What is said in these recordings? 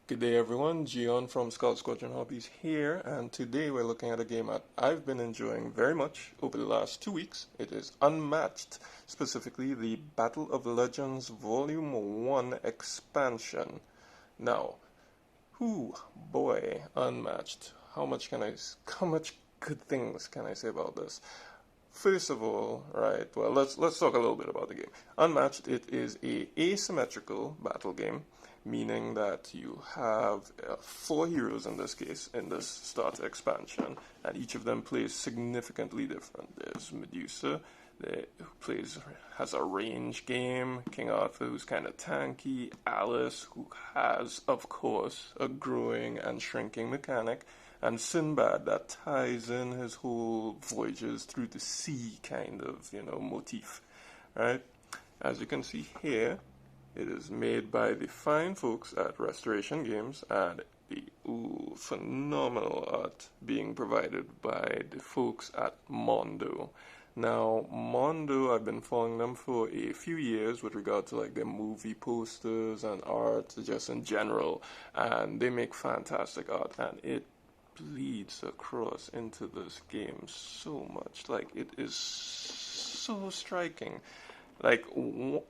Good day everyone, Gion from Squadron Hobbies here, and today we're looking at a game that I've been enjoying very much over the last 2 weeks. It is Unmatched, specifically the Battle of Legends Volume 1 expansion. Now, boy, Unmatched. How much good things can I say about this? First of all, right, well, let's talk a little bit about the game. Unmatched, it is a asymmetrical battle game, meaning that you have 4 heroes in this case, in this starter expansion, and each of them plays significantly different. There's Medusa, who has a range game, King Arthur, who's kind of tanky, Alice, who has, of course, a growing and shrinking mechanic, and Sinbad, that ties in his whole voyages through the sea kind of, motif, right? As you can see here, it is made by the fine folks at Restoration Games, and the phenomenal art being provided by the folks at Mondo. Now, Mondo, I've been following them for a few years with regard to like their movie posters and art, just in general, and they make fantastic art, and it bleeds across into this game so much. Like, it is so striking. Like,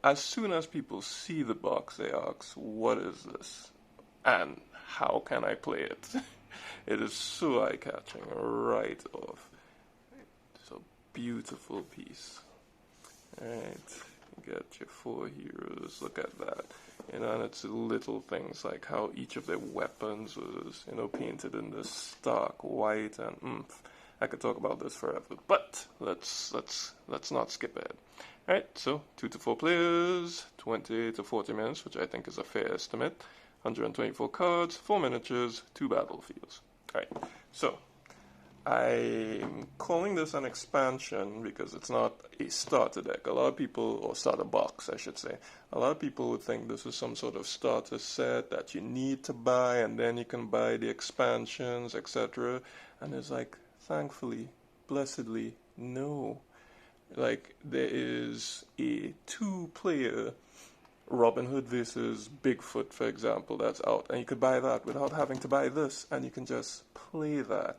as soon as people see the box, they ask, what is this? And how can I play it? It is so eye-catching right off. It's a beautiful piece. Alright, you got your 4 heroes, look at that. And it's little things like how each of their weapons was, painted in this stark white and oomph. I could talk about this forever, but let's not skip ahead. Alright, so 2 to 4 players, 20 to 40 minutes, which I think is a fair estimate. 124 cards, 4 miniatures, 2 battlefields. Alright, so I'm calling this an expansion because it's not a starter deck. A lot of people, or starter box, I should say. A lot of people would think this is some sort of starter set that you need to buy, and then you can buy the expansions, etc. And it's like, thankfully, blessedly, no. Like, there is a 2-player Robin Hood versus Bigfoot, for example, that's out, and you could buy that without having to buy this, and you can just play that.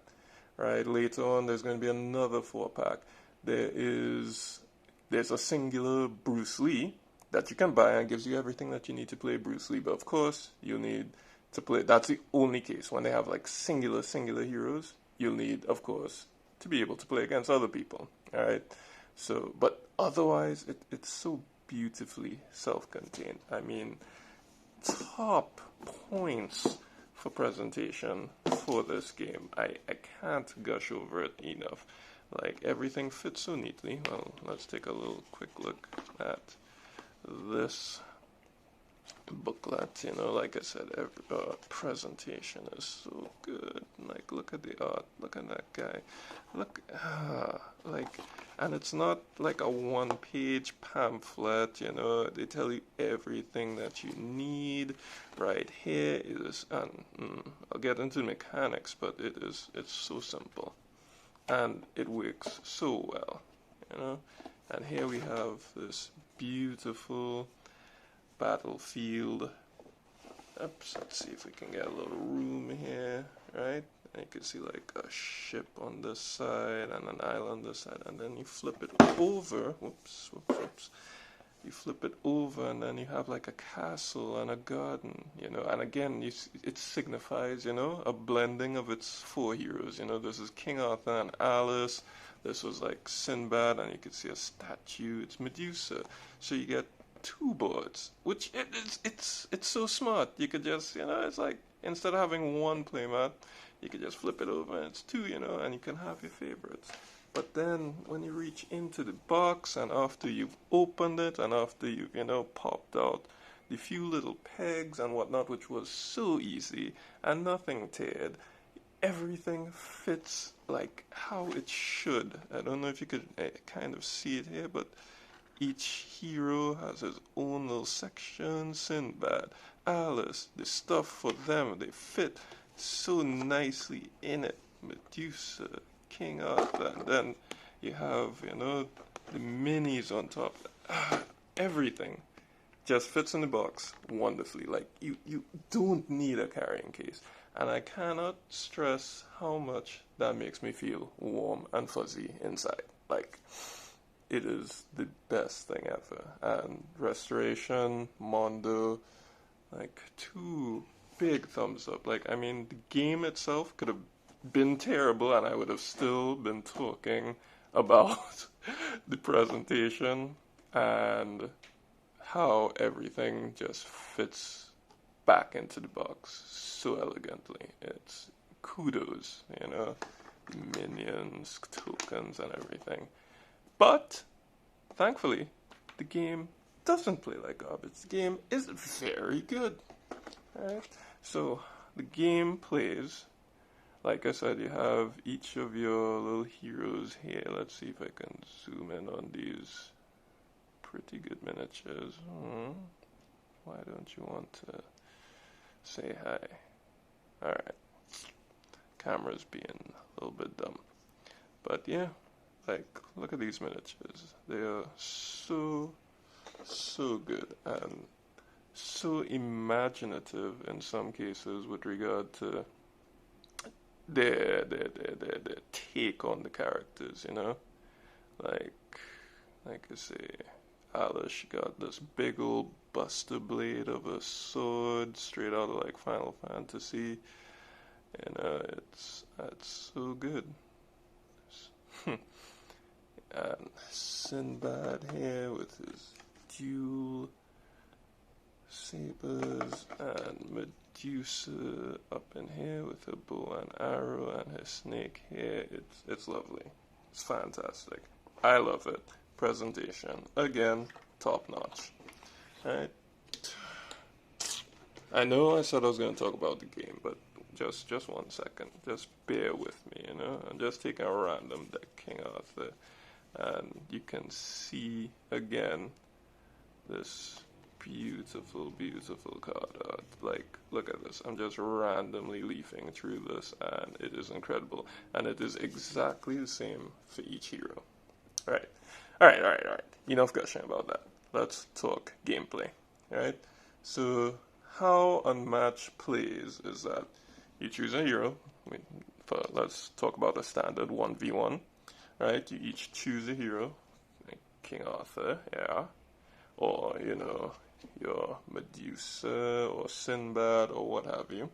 Right, later on there's going to be another 4-pack. There's a singular Bruce Lee that you can buy and gives you everything that you need to play Bruce Lee, but of course you'll need to play, that's the only case, when they have like singular heroes, you'll need, of course, to be able to play against other people, alright? So, but otherwise, it's so beautifully self-contained. I mean, top points for presentation for this game. I can't gush over it enough. Like, everything fits so neatly. Well, let's take a little quick look at this booklet. Like I said, every presentation is so good. Like, look at the art, look at that guy, look, and it's not like a 1-page pamphlet, they tell you everything that you need right here. And I'll get into the mechanics, but it's so simple, and it works so well, and here we have this beautiful battlefield. Oops, let's see if we can get a little room here, right? And you can see like a ship on this side and an island on this side, and then you flip it over. Whoops. You flip it over, and then you have like a castle and a garden, and again, it signifies, a blending of its 4 heroes. This is King Arthur and Alice. This was like Sinbad, and you can see a statue. It's Medusa. So you get 2 boards, which it's so smart. You could just, it's like, instead of having 1 playmat, you could just flip it over and it's 2, and you can have your favorites. But then when you reach into the box, and after you've opened it, and after you've, popped out the few little pegs and whatnot, which was so easy and nothing teared, everything fits like how it should. I don't know if you could kind of see it here, but each hero has his own little section. Sinbad, Alice, the stuff for them, they fit so nicely in it. Medusa, King Arthur, and then you have, the minis on top. Everything just fits in the box wonderfully. Like, you don't need a carrying case. And I cannot stress how much that makes me feel warm and fuzzy inside. Like, it is the best thing ever. And restoration, Mondo, like, two big thumbs up. Like, I mean, the game itself could have been terrible and I would have still been talking about the presentation and how everything just fits back into the box so elegantly. It's kudos, you know, minions, tokens, and everything. But thankfully, the game doesn't play like garbage. The game is very good. Right? So the game plays, like I said, you have each of your little heroes here. Let's see if I can zoom in on these pretty good miniatures. Why don't you want to say hi? Alright. Camera's being a little bit dumb. But yeah, like, look at these miniatures. They are so good and so imaginative in some cases with regard to their take on the characters, you know? Like I say, Alice got this big old buster blade of a sword straight out of like Final Fantasy. You know, it's so good. And Sinbad here with his dual sabers, and Medusa up in here with her bow and arrow and her snake here. It's lovely. It's fantastic. I love it. Presentation, again, top notch. Alright. I know I said I was going to talk about the game, but just 1 second. Just bear with me, you know. I'm just taking a random deck, King Arthur, and you can see again this beautiful card art. Like, look at this. I'm just randomly leafing through this, and it is incredible. And it is exactly the same for each hero. Alright. Enough gushing about that. Let's talk gameplay. Alright? So, how Unmatched plays is that you choose a hero. Let's talk about a standard 1v1. Right? You each choose a hero. Like King Arthur, yeah. Or, you know, your Medusa or Sinbad or what have you.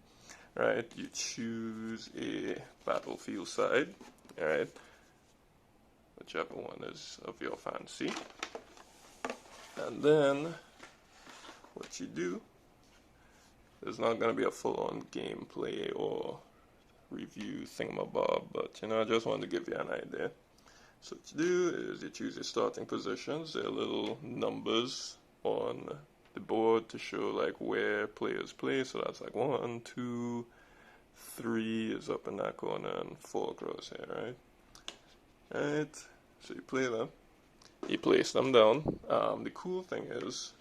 Right? You choose a battlefield side. Alright? Whichever one is of your fancy. And then what you do, there's not going to be a full-on gameplay or review thingamabob, but you know, I just wanted to give you an idea. So what you do is you choose your starting positions. There are little numbers on the board to show like where players play. So that's like 1, 2, 3 is up in that corner and 4 across here, right? Alright, so you play them. You place them down. The cool thing is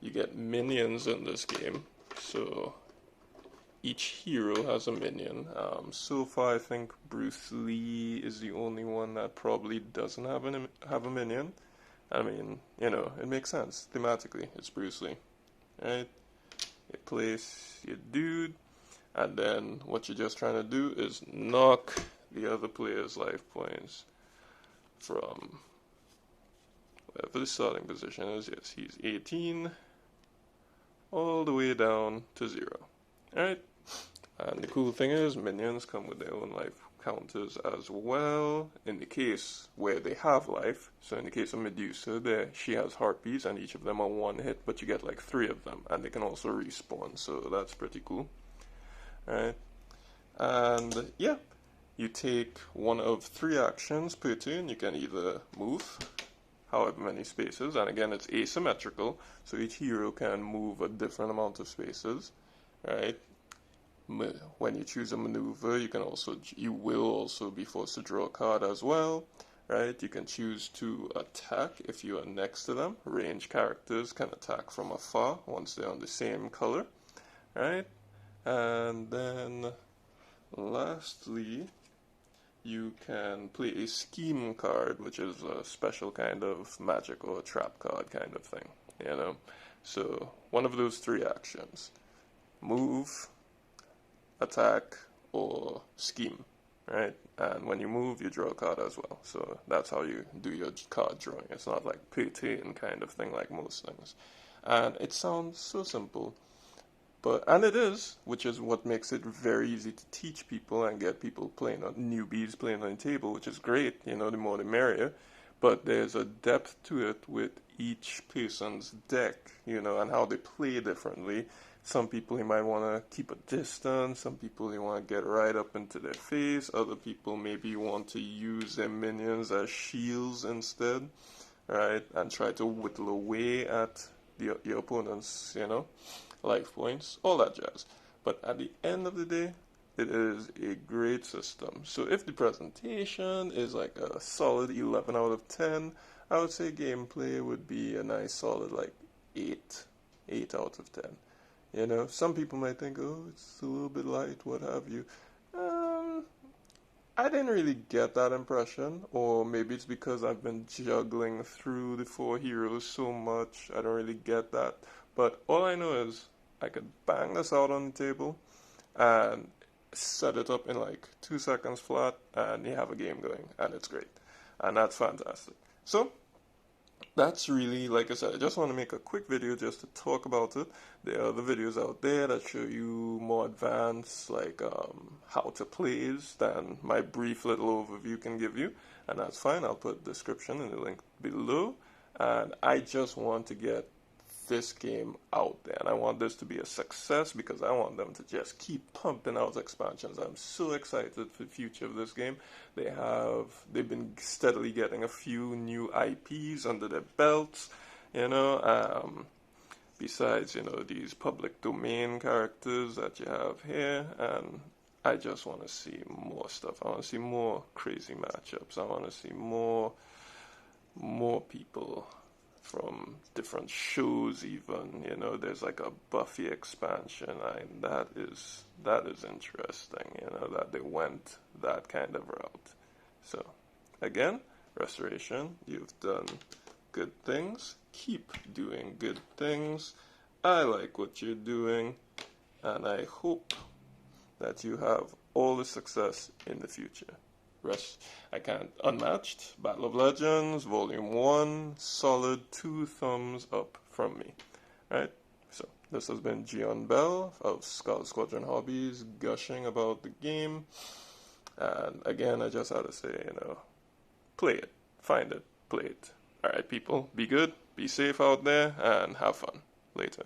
you get minions in this game. So each hero has a minion. So far, I think Bruce Lee is the only one that probably doesn't have a minion. I mean, you know, it makes sense thematically. It's Bruce Lee, right? You place your dude, and then what you're just trying to do is knock the other player's life points from whatever the starting position is. Yes, he's 18, all the way down to 0. Alright? And the cool thing is, minions come with their own life counters as well, in the case where they have life. So in the case of Medusa, she has heartbeats, and each of them are 1 hit, but you get like 3 of them, and they can also respawn, so that's pretty cool. Alright? And yeah, you take one of 3 actions per turn. You can either move however many spaces, and again it's asymmetrical, so each hero can move a different amount of spaces, right? When you choose a maneuver, you will also be forced to draw a card as well, right? You can choose to attack if you are next to them. Ranged characters can attack from afar once they're on the same color, right? And then lastly, you can play a scheme card, which is a special kind of magic or trap card kind of thing, you know. So one of those three actions: move, attack, or scheme, right? And when you move, you draw a card as well. So that's how you do your card drawing. It's not like pay-to-win kind of thing like most things. And it sounds so simple, and it is, which is what makes it very easy to teach people and get people playing on newbies playing on the table, which is great. You know, the more the merrier. But there's a depth to it with each person's deck, you know, and how they play differently. Some people you might want to keep a distance. Some people you want to get right up into their face. Other people maybe want to use their minions as shields instead, right? And try to whittle away at your opponent's, you know, life points, all that jazz. But at the end of the day, it is a great system. So if the presentation is like a solid 11 out of 10, I would say gameplay would be a nice solid like 8 out of 10. You know, some people might think, oh, it's a little bit light, what have you. I didn't really get that impression, or maybe it's because I've been juggling through the 4 heroes so much, I don't really get that. But all I know is I could bang this out on the table and set it up in like 2 seconds flat, and you have a game going, and it's great. And that's fantastic. So that's really, like I said, I just want to make a quick video just to talk about it. There are other videos out there that show you more advanced, like how to plays than my brief little overview can give you, and that's fine. I'll put the description and the link below. And I just want to get this game out there, and I want this to be a success because I want them to just keep pumping out expansions. I'm so excited for the future of this game. They've been steadily getting a few new IPs under their belts, you know, besides, you know, these public domain characters that you have here, and I just want to see more stuff. I want to see more crazy matchups. I want to see more people from different shows even, you know. There's like a Buffy expansion, and that is interesting, you know, that they went that kind of route. So again, Restoration, you've done good things, keep doing good things. I like what you're doing, and I hope that you have all the success in the future. Unmatched, Battle of Legends, Volume 1, solid 2 thumbs up from me. Right? So, this has been Gion Bell of Scarlet Squadron Hobbies, gushing about the game. And again, I just had to say, you know, play it, find it, play it. Alright, people, be good, be safe out there, and have fun. Later.